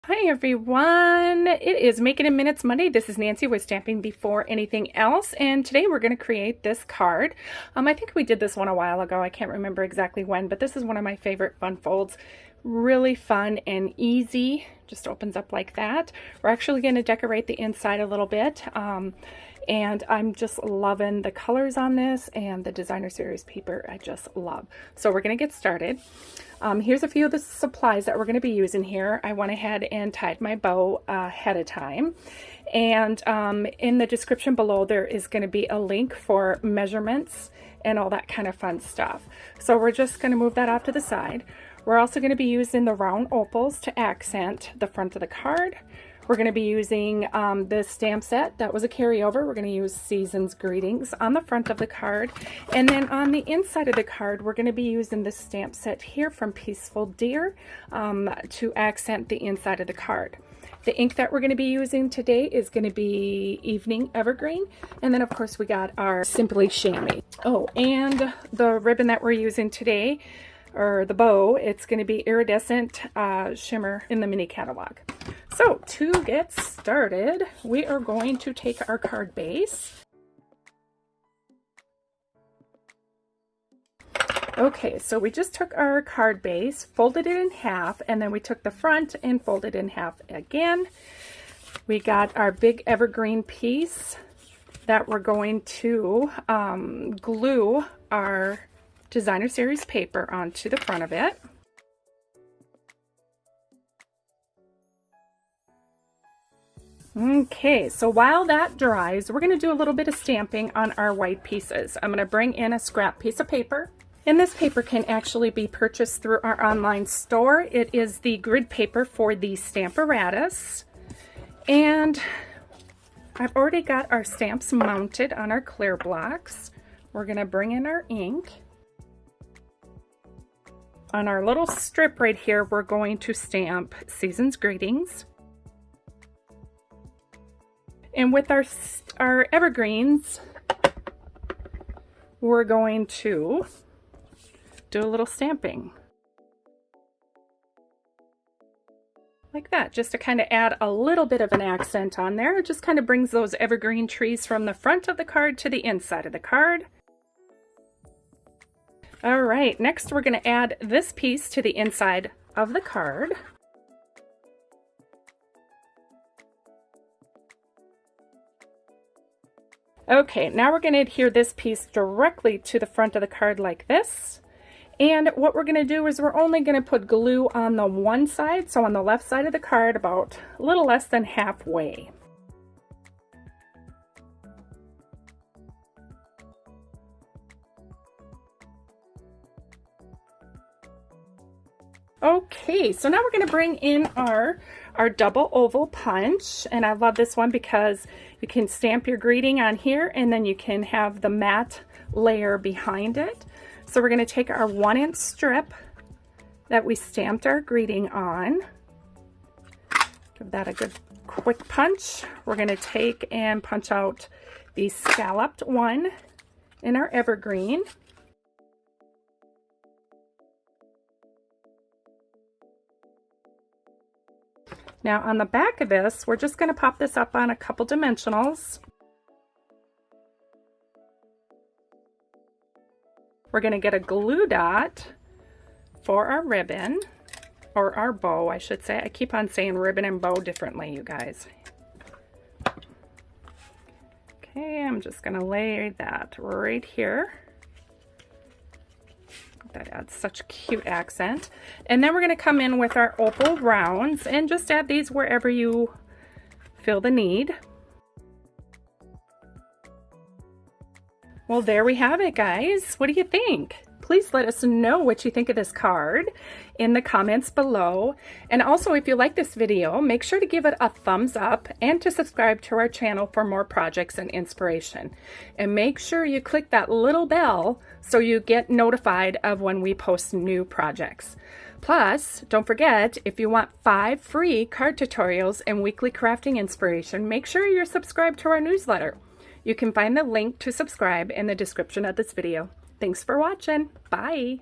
Hi everyone, it is Make It in Minutes Monday. This is Nancy with Stamping Before Anything Else, and today we're going to create this card. I think we did this one a while ago. I can't remember exactly when, but this is one of my favorite fun folds. Really fun and easy. Just opens up like that. We're actually going to decorate the inside a little bit. And I'm just loving the colors on this and the designer series paper. I just love. So we're going to get started. Here's a few of the supplies that we're going to be using here. I went ahead and tied my bow ahead of time. And in the description below, there is going to be a link for measurements and all that kind of fun stuff. So we're just going to move that off to the side. We're also going to be using the round opals to accent the front of the card. We're going to be using this stamp set that was a carryover. We're going to use Season's Greetings on the front of the card. And then on the inside of the card, we're going to be using this stamp set here from Peaceful Deer to accent the inside of the card. The ink that we're going to be using today is going to be Evening Evergreen. And then, of course, we got our Simply Chamois. Oh, and the ribbon that we're using today, or the bow, it's going to be Iridescent Shimmer in the mini catalog. So to get started, we are going to take our card base. Okay, so we just took our card base, folded it in half, and then we took the front and folded in half again. We got our big evergreen piece that we're going to glue our designer series paper onto the front of it. Okay, so while that dries, we're going to do a little bit of stamping on our white pieces. I'm going to bring in a scrap piece of paper, and this paper can actually be purchased through our online store. It is the grid paper for the Stamparatus, and I've already got our stamps mounted on our clear blocks. We're going to bring in our ink. On our little strip right here, we're going to stamp Season's Greetings. And with our evergreens, we're going to do a little stamping. Like that, just to kind of add a little bit of an accent on there. It just kind of brings those evergreen trees from the front of the card to the inside of the card. All right, next we're going to add this piece to the inside of the card. Okay, now we're going to adhere this piece directly to the front of the card like this. And what we're going to do is we're only going to put glue on the one side, so on the left side of the card, about a little less than halfway. Okay, so now we're going to bring in our double oval punch, and I love this one because you can stamp your greeting on here and then you can have the matte layer behind it. So we're going to take our 1-inch strip that we stamped our greeting on, give that a good quick punch. We're going to take and punch out the scalloped one in our evergreen. Now on the back of this, we're just going to pop this up on a couple dimensionals. We're going to get a glue dot for our ribbon, or our bow, I should say. I keep on saying ribbon and bow differently, you guys. Okay, I'm just going to lay that right here. That adds such a cute accent. And then we're going to come in with our opal rounds and just add these wherever you feel the need. Well, there we have it, guys. What do you think? Please let us know what you think of this card in the comments below. And also, if you like this video, make sure to give it a thumbs up and to subscribe to our channel for more projects and inspiration. And make sure you click that little bell so you get notified of when we post new projects. Plus, don't forget, if you want 5 free card tutorials and weekly crafting inspiration, make sure you're subscribed to our newsletter. You can find the link to subscribe in the description of this video. Thanks for watching. Bye.